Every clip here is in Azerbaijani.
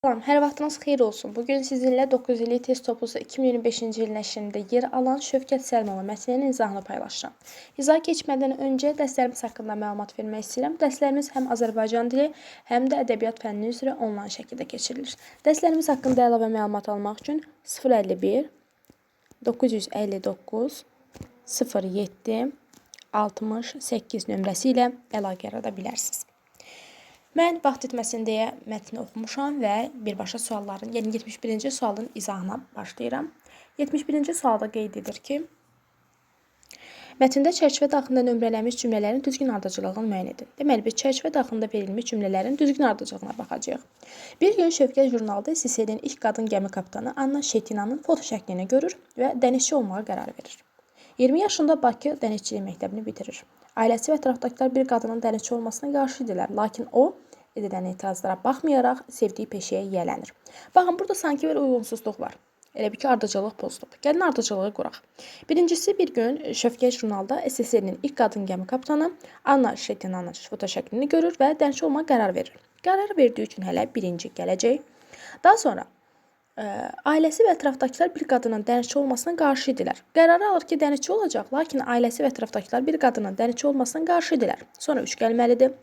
Salam, hər vaxtınız xeyir olsun. Bugün sizinlə 9 illik test topusu 2025-ci il nəşrində yer alan Şövkət Səlimova mətninin izahını paylaşacağam. İzaha keçmədən öncə dərslərimiz haqqında məlumat vermək istəyirəm. Dərslərimiz həm Azərbaycan dili, həm də ədəbiyyat fənni üzrə onlayn şəkildə keçirilir. Dərslərimiz haqqında əlavə məlumat almaq üçün 051 959 07 68 nömrəsi ilə əlaqə yarada bilərsiniz. Mən vaxt etməsin deyə mətni oxumuşam və birbaşa sualların, yəni 71-ci sualın izahına başlayıram. 71-ci sualda qeyd edir ki, mətndə çərçivə daxilində nömrələnmiş cümlələrin düzgün ardıcıllığını müəyyən edin. Deməli, biz çərçivə daxilində verilmiş cümlələrin düzgün ardıcıllığına baxacağıq. Bir gün Şövkət jurnalda SSR-in ilk qadın gəmi kapitanı Anna Şetinanın foto şəklini görür və dənizçi olmağa qərar verir. 20 yaşında Bakı dənizçilik məktəbini bitirir. Ailəsi və ətrafdakılar bir qadının dənizçi olmasına qarşı idilər, lakin o, edilən etirazlara baxmayaraq sevdiyi peşəyə yiyələnir. Baxın, burada sanki bir uyğunsuzluq var. Elə bir ki, ardıcıllıq pozulub. Gəlin ardıcılığı quraq. Birincisi, bir gün Şövkət jurnalda SSR-nin ilk qadın gəmi kapitanı Anna Şetinanın foto şəklini görür və dənizçi olmağa qərar verir. Qərar verdiyi üçün hələ birinci gələcək. Daha sonra ailəsi və ətrafdakılar bir qadının dənizçi olmasına qarşı idilər. Qərarı alır ki, dənizçi olacaq, lakin ailəsi və ətrafdakılar bir qadının dənizçi olmasına qarşı idilər. Sonra 3 gəlməlidir.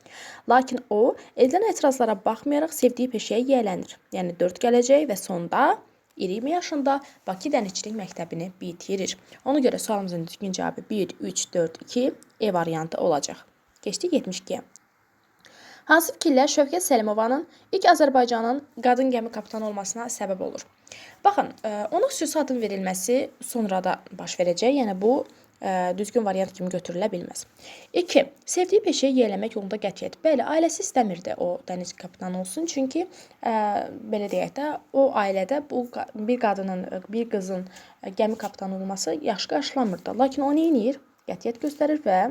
Lakin o, edilən etirazlara baxmayaraq sevdiyi peşəyə yiyələnir. Yəni 4 gələcək və sonda 20 yaşında Bakı dənizçilik məktəbini bitirir. Ona görə sualımızın düzgün cavabı 1, 3, 4, 2 E variantı olacaq. Keçdik 72-yə. Hansı fikirlər Şövkət Səlimovanın ilk Azərbaycanın qadın gəmi kapitanı olmasına səbəb olur? Baxın, ona xüsusi adın verilməsi sonrada baş verəcək. Yəni bu düzgün variant kimi götürülə bilməz. 2. Sevdiyi peşəyə yiyələnmək yolunda qətiyyət. Bəli, ailəsi istəmirdi o dəniz kapitanı olsun. Çünki belə deyək də, o ailədə bir qadının, bir qızın gəmi kapitanı olması yaxşı qarşılanmırdı. Lakin o nə edir? Qətiyyət göstərir və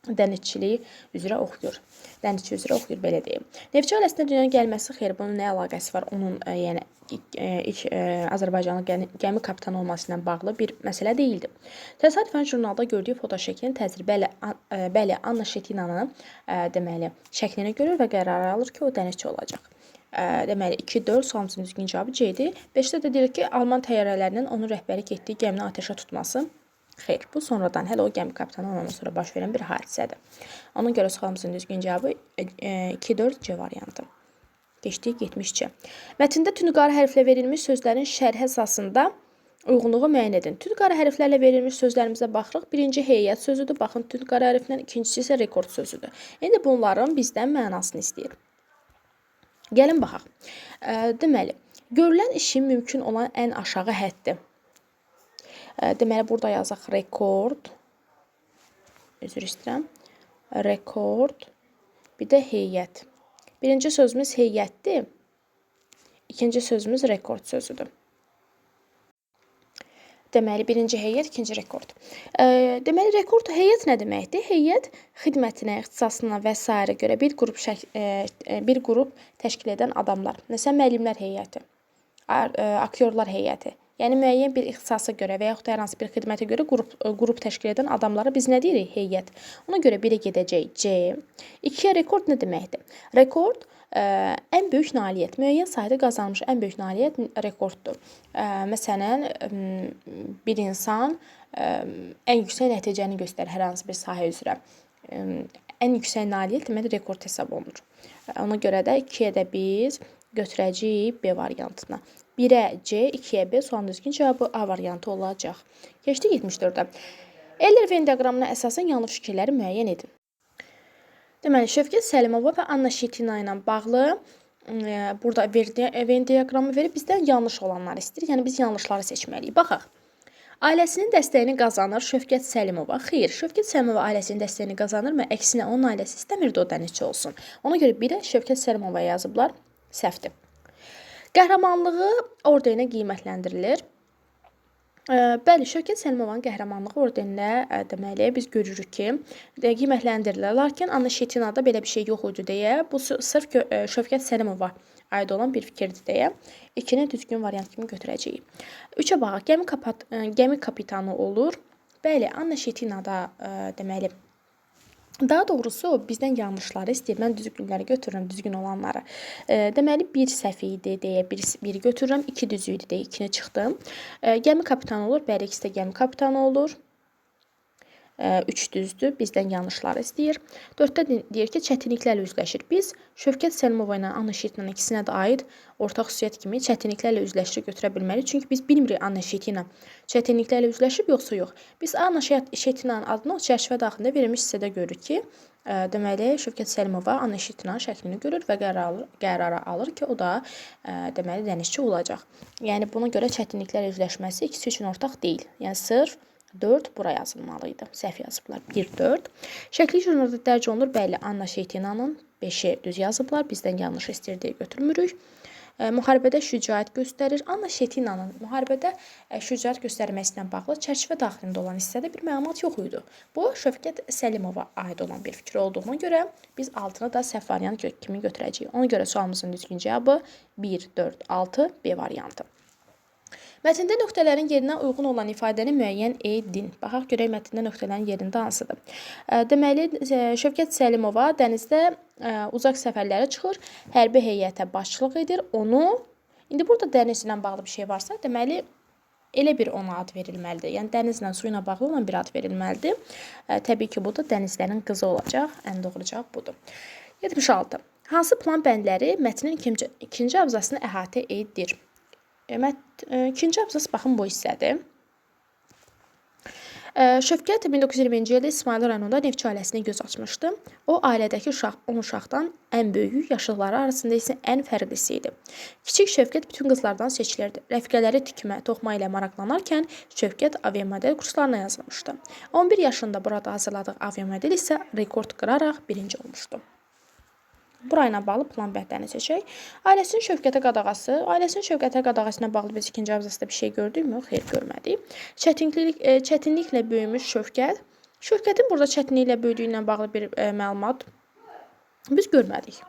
dənizçiliyi üzrə oxuyur. Dənizçi üzrə oxuyur, belə deyim. Neftçi ailəsinə dünyaya gəlməsi xeyr, bunun nə əlaqəsi var? Onun yəni ilk Azərbaycanlı gəmi kapitanı olması ilə bağlı bir məsələ deyildi. Təsadüfən jurnalda gördüyü foto şəklinin təsiri bəli Anna Şetinanın deməli şəklini görür və qərar alır ki, o dənizçi olacaq. Deməli 2-4 sualımızın düzgün cavabı C-dir. 5-də də deyir ki, Alman təyyarələrinin onun rəhbərlik etdiyi gəmini atəşə tutması. Xeyr, bu sonradan hələ o gəmi kapitanı ondan sonra baş verən bir hadisədir. Ona görə sualımızın düzgün cavabı 2-4 C variantı. Keçdik 70-ci. Mətndə tüniqarı hərflə verilmiş sözlərin şərh əsasında uyğunluğu müəyyən edin. Tüniqarı hərflərlə verilmiş sözlərimizə baxırıq. Birinci heyət sözüdür. Baxın, tüniqarı hərflə, ikincisi isə rekord sözüdür. İndi bunların bizdən mənasını istəyir. Gəlin baxaq. Deməli, görülən işin mümkün olan ən aşağı həddir. Deməli, burada yazaq rekord. Üzr istəyirəm. Rekord. Bir də heyət. Birinci sözümüz heyətdir. İkinci sözümüz rekord sözüdür. Deməli, birinci heyət, ikinci rekord. Deməli, rekord heyət nə deməkdir? Heyət xidmətinə, ixtisasına və s. görə bir qrup təşkil edən adamlar. Məsələn, müəllimlər heyəti, aktyorlar heyəti. Yəni, müəyyən bir ixtisasa görə və yaxud da hər hansı bir xidmətə görə qrup təşkil edən adamlara biz nə deyirik? Heyət. Ona görə 1-ə gedəcək C. 2-yə rekord nə deməkdir? Rekord ən böyük nailiyyət. Müəyyən sayda qazanmış ən böyük nailiyyət rekorddur. Məsələn, bir insan ən yüksək nəticəni göstərir hər hansı bir sahə üzrə. Ən yüksək nailiyyət deməli rekord hesab olunur. Ona görə də 2-yə də biz götürəcəyik B variantına. 1-ə C, 2-yə B, sualın düzgün cavabı A variantı olacaq. Keçdik 74-ə. Eller-Venn diaqramına əsasən yanlış fikirləri müəyyən edin. Deməli, Şövkət Səlimova və Anna Şetina ilə bağlı burada Venn diaqramı verib bizdən yanlış olanları istəyir. Yəni, biz yanlışları seçməliyik. Baxaq. Ailəsinin dəstəyini qazanır Şövkət Səlimova. Xeyr, Şövkət Səlimova ailəsinin dəstəyini qazanır və əksinə onun ailəsi istəmirdi o dənizçi olsun. Ona görə 1-ə Şövkət Səlimova yazıblar. Səhvdir. Qəhrəmanlığı orderinə qiymətləndirilir. Bəli, Şövkət Səlimovanın qəhrəmanlığı orderinə deməli biz görürük ki, qiymətləndirilir. Lakin Anna Şetinada belə bir şey yox idi deyə, bu sırf Şövkət Səlimova aid olan bir fikirdir deyə 2-ni düzgün variant kimi götürəcəyik. 3-ə baxaq. Gəmi kapitanı olur. Bəli, Anna Şetinada deməli Daha doğrusu bizdən yanlışları istəyir. Mən düzgünləri götürürəm, düzgün olanları. Deməli, bir səhv idi deyə biri götürürəm, 2 düzü idi deyə 2-ni çıxdım. Gəmi kapitanı olur, bəli, ikisi də gəmi kapitanı olur. 3 düzdür, bizdən yanlışları istəyir. 4-də deyir ki, çətinliklərlə üzləşir. Biz Şövkət Səlimova ilə Anna Şetinanın ikisinə də aid ortaq xüsusiyyət kimi çətinliklərlə üzləşir götürə bilməliyik. Çünki biz bilmirik Anna Şetina çətinliklərlə üzləşib yoxsa yox. Biz Anna Şetinanın adını o çərçivə daxilində verilmiş hissədə görürük ki, deməli Şövkət Səlimova Anna Şetinanın şəklini görür və qərara alır ki, o da deməli dənizçi olacaq. Yəni buna görə çətinliklərlə üzləşməsi ikisi üçün ortaq deyil. Yəni sırf 4 bura yazılmalıydı. Səhv yazıblar. 1-4. Şəkli jurnalda dərc olunur. Bəli, Anna Şetinanın 5-i düz yazıblar. Bizdən yanlış istəyir deyə götürmürük. Müharibədə şücaət göstərir. Anna Şetinanın müharibədə şücaət göstərməsi ilə bağlı çərçivə daxilində olan hissədə bir məlumat yox idi. Bu, Şövkət Səlimova aid olan bir fikir olduğuna görə biz altını da səhv variant kimi götürəcəyik. Ona görə sualımızın düzgün cavabı 1, 4, 6 B variantı. Mətndə nöqtələrin yerinə uyğun olan ifadəni müəyyən edin. Baxaq görək mətndə nöqtələrin yerində hansıdır. Deməli, Şövkət Səlimova dənizdə uzaq səfərlərə çıxır, hərbi heyətə başçılıq edir. İndi burada dənizlə bağlı bir şey varsa, deməli, elə bir ona ad verilməlidir. Yəni, dənizlə, su ilə bağlı olan bir ad verilməlidir. Təbii ki, bu da dənizlərin qızı olacaq. Ən doğru cavab budur. 76. Hansı plan bəndləri mətnin ikinci abzasını əhatə edir? İkinci abzas baxın bu hissədir. Şövkət 1920-ci ildə İsmayıl rayonunda Neftçi ailəsinə göz açmışdı. O, ailədəki 10 uşaqdan ən böyüyü, yaşlıları arasında isə ən fərqlisi idi. Kiçik Şövkət bütün qızlardan seçilirdi. Rəfiqələri tikmə, toxuma ilə maraqlanarkən Şövkət aviamodel kurslarına yazılmışdı. 11 yaşında burada hazırladığı aviamodel isə rekord qıraraq birinci olmuşdu. Burayla bağlı plan bəndlərini seçək. Ailəsinin Şövkətə qadağası ilə bağlı biz ikinci abzasda bir şey gördükmü? Xeyr, görmədik. Çətinliklə böyümüş Şövkət. Şövkətin burada çətinliklə böyüdüyü ilə bağlı bir məlumat biz görmədik.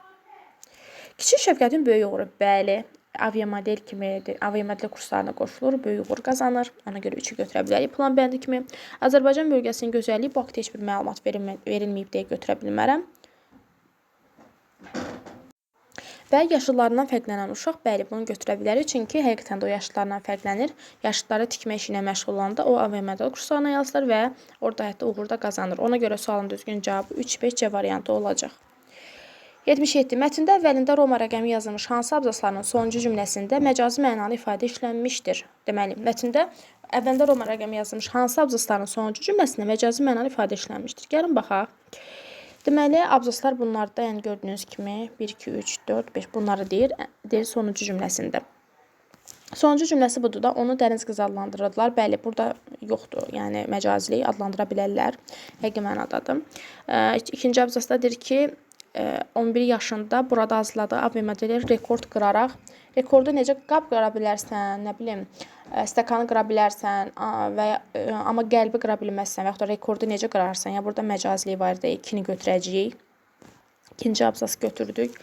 Kiçik Şövkətin böyük uğuru, bəli, aviamodel kurslarına qoşulur, böyük uğur qazanır. Ona görə 3-ü götürə bilərik plan bəndi kimi. Azərbaycan bölgəsinin gözəlliyi bu haqda heç bir məlumat verilməyib deyə götürə bilmərəm. Və yaşlılarından fərqlənən uşaq, bəli, bunu götürə bilərik. Çünki həqiqətən də o yaşlılarından fərqlənir. Yaşlıları tikmə işi ilə məşğul olanda o aviamodel kurslarına yazılır və orada hətta uğur da qazanır. Ona görə sualın düzgün cavabı 3-5C variantı olacaq. 77. Mətndə əvvəlində Roma rəqəmi yazılmış hansı abzaslarının sonuncu cümləsində məcazi mənalı ifadə işlənmişdir? Deməli, mətndə əvvəlində Roma rəqəmi yazılmış hansı abzaslarının sonuncu cümləsində məcazi mənalı ifadə işlənmişdir? Gəlin baxaq. Deməli, abzaslar bunlarda, yəni gördüyünüz kimi 1, 2, 3, 4, 5 bunları deyir sonuncu cümləsində. Sonuncu cümləsi budur da, onu dəniz qızı adlandırırdılar. Bəli, burada yoxdur, yəni məcazilik adlandıra bilərlər. Həqiqi mənadadır. İkinci abzasda deyir ki, 11 yaşında burada hazırladığı aviamodeli rekord qıraraq, rekordu necə qab qıra bilərsən, nə bilim, stəkanı qıra bilərsən amma qəlbi qıra bilməzsən və yaxud da rekordu necə qırarsan. Yəni burada məcaziliyi var deyə 2-ni götürəcəyik. İkinci abzası götürdük.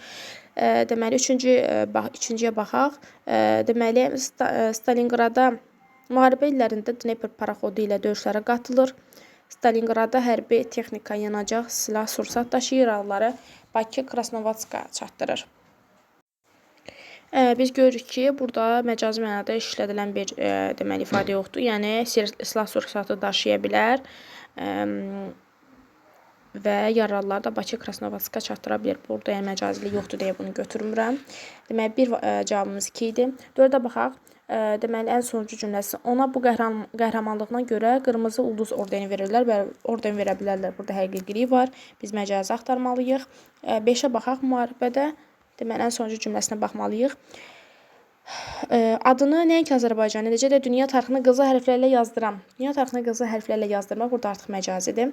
Deməli, üçüncüyə baxaq. Deməli, Stalinqrada müharibə illərində Dnepr paraxodu ilə döyüşlərə qatılır. Stalinqrada hərbi texnika, yanacaq, silah, sursat daşıyır, yaralıları Bakı, Krasnovodska çatdırır. Biz görürük ki, burada məcazi mənada işlədilən bir deməli ifadə yoxdur. Yəni silah, sursatı daşıya bilər və yaralıları da Bakı, Krasnovodska çatdıra bilər. Burada yəni məcazilik yoxdur deyə bunu götürmürəm. Deməli, bir cavabımız 2 idi. 4-ə baxaq. Deməli, ən sonuncu cümləsi. Ona bu qəhrəmanlığına görə qırmızı ulduz ordeni verirlər və orden verə bilərlər. Burada həqiqilik var. Biz məcazi axtarmalıyıq. 5-ə baxaq. Müharibədə, deməli, ən sonuncu cümləsinə baxmalıyıq. Adını nəinki Azərbaycanı, necə də dünya tarixini qızıl hərflərlə yazdıram. Dünya tarixini qızıl hərflərlə yazdırmaq burada artıq məcazidir.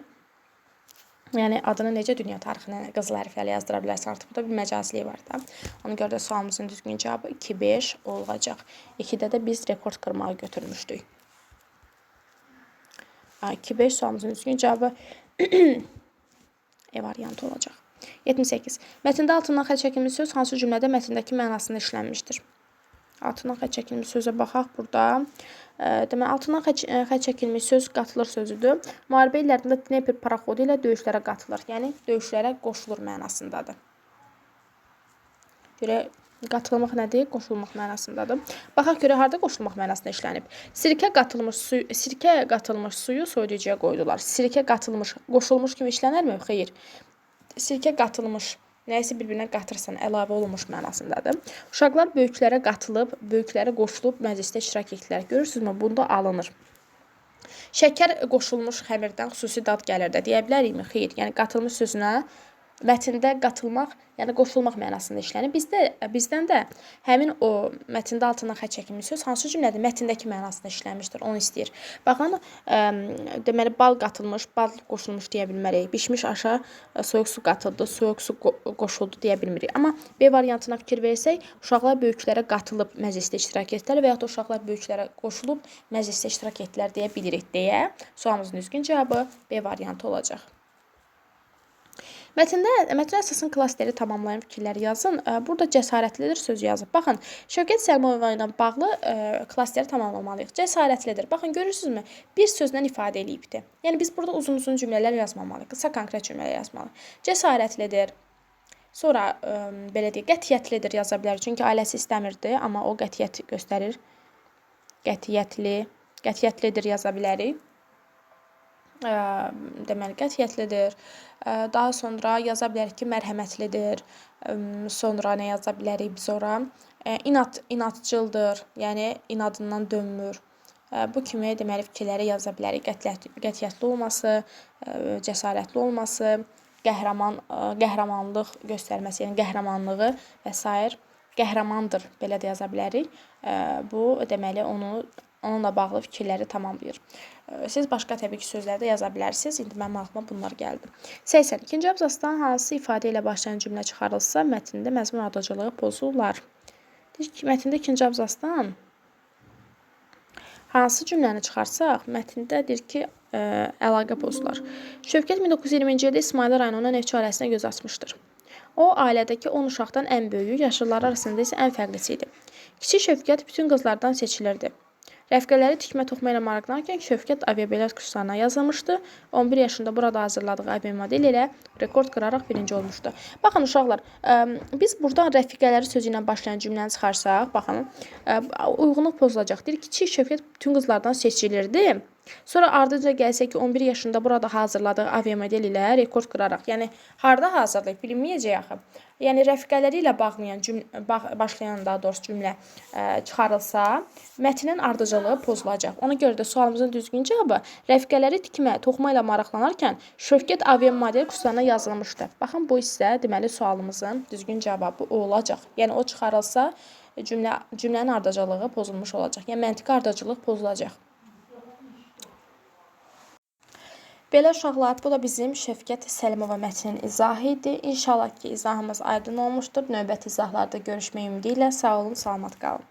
Yəni, adını necə dünya tarixini qızıl hərflərlə yazdıra bilərsən, artıq burada bir məcaziliyi var da. Ona görə də sualımızın düzgün cavabı 2-5 olacaq. 2-də də biz rekord qırmağı götürmüşdük. 2-5 sualımızın düzgün cavabı E variantı olacaq. 78. Mətndə altından xətt çəkilmiş söz hansı cümlədə mətndəki mənasında işlənmişdir? Altından xətt çəkilmiş sözə baxaq burada. deməli altından xətt çəkilmiş söz qatılır sözüdür. Müharibə illərində Dnepr paraxodu ilə döyüşlərə qatılır. Yəni döyüşlərə qoşulur mənasındadır. Görə qatılmaq nədir? Qoşulmaq mənasındadır. Baxaq görə harda qoşulmaq mənasında işlənib. Sirkə qatılmış suyu soyuducuya qoydular. Sirkə qatılmış, qoşulmuş kimi işlənərmi? Xeyr. Sirkə qatılmış, nəyisə bir-birinə qatırsan, əlavə olunmuş mənasındadır. Uşaqlar böyüklərə qatılıb, böyüklərə qoşulub məclisdə iştirak etdilər. Görürsünüzmü? Bunda alınır. Şəkər qoşulmuş xəmirdən xüsusi dad gəlir də deyə bilərikmi? Xeyr. Yəni qatılmış sözünə mətndə qatılmaq, yəni qoşulmaq mənasında işlənir. Bizdən də həmin o mətndə altından xətt çəkilmiş söz hansı cümlədir? Mətndəki mənasında işlənmişdir. Onu istəyir. Baxın, deməli bal qatılmış, bal qoşulmuş deyə bilmərik. Bişmiş aşa soyuq su qatıldı, soyuq su qoşuldu deyə bilmirik. Amma B variantına fikir versək, uşaqlar böyüklərə qatılıb məclisdə iştirak etdilər və ya da uşaqlar böyüklərə qoşulub məclisdə iştirak etdilər deyə bilirik deyə sualımızın düzgün cavabı B variantı olacaq. Mətndə əsasın klasteri tamamlayan fikirləri yazın. Burada cəsarətlidir sözü yazıb. Baxın, Şövkət Səlmova ilə bağlı klasteri tamamlamalıyıq. Cəsarətlidir. Baxın, görürsünüzmü? Bir sözlə ifadə eləyibdir. Yəni, biz burada uzun-uzun cümlələr yazmamalıyıq. Qısa konkret cümlələr yazmalıyıq. Cəsarətlidir. Sonra, belə deyək, qətiyyətlidir yaza bilərik. Çünki ailəsi istəmirdi, amma o qətiyyət göstərir. Qətiyyətlidir yaza bilərik. Deməli, qətiyyətlidir. Daha sonra yaza bilərik ki, mərhəmətlidir. Sonra nə yaza bilərik biz ora? İnadcıldır, yəni inadından dönmür. Bu kimi deməli fikirləri yaza bilərik. Qətiyyətli olması, cəsarətli olması, qəhrəmanlıq göstərməsi, yəni qəhrəmanlığı və s. Qəhrəmandır, belə də yaza bilərik. Bu deməli onunla bağlı fikirləri tamamlayır. Siz başqa təbii ki, sözləri də yaza bilərsiniz. İndi mənim ağlıma bunlar gəldi. 82-ci abzasdan hansı ifadə ilə başlayan cümlə çıxarılsa, mətndə məzmun ardıcılığı pozular. Deyir ki, mətndə ikinci abzasdan hansı cümləni çıxarsaq, mətndə deyir ki, əlaqə pozular. Şövkət 1920-ci ildə İsmayıl rayonuna Neftçi ailəsinə göz açmışdır. O, ailədəki 10 uşaqdan ən böyüyü, yaşlıları arasında isə ən fərqlisi idi. Kiçik Şövkət bütün qızlardan seçilirdi. Rəfiqələri tikmə toxuma ilə maraqlanarkən Şövkət aviabilet kurslarına yazılmışdı. 11 yaşında burada hazırladığı aviamodel ilə rekord qıraraq birinci olmuşdu. Baxın, uşaqlar, biz buradan rəfiqələri sözü ilə başlayan cümləni çıxarsaq, baxın, uyğunluq pozulacaq. Deyir, kiçik Şövkət bütün qızlardan seçilirdi. Sonra ardınca gəlsə ki, 11 yaşında burada hazırladığı aviamodel ilə rekord qıraraq, yəni harda hazırlayıb bilinməyəcək axı. Yəni rəfiqələri ilə başlayan daha doğrusu cümlə çıxarılsa, mətnin ardıcılığı pozulacaq. Ona görə də sualımızın düzgün cavabı rəfiqələri tikmə, toxuma ilə maraqlanarkən Şövkət aviamodel kurslarına yazılmışdı. Baxın, bu isə deməli sualımızın düzgün cavabı olacaq. Yəni o çıxarılsa, cümlənin ardıcılığı pozulmuş olacaq. Yəni məntiqi ardıcılıq pozulacaq. Belə uşaqlar, bu da bizim Şövkət Səlimova mətninin izahı idi. İnşallah ki, izahımız aydın olmuşdur. Növbəti izahlarda görüşmək ümidi ilə sağ olun, salamat qalın.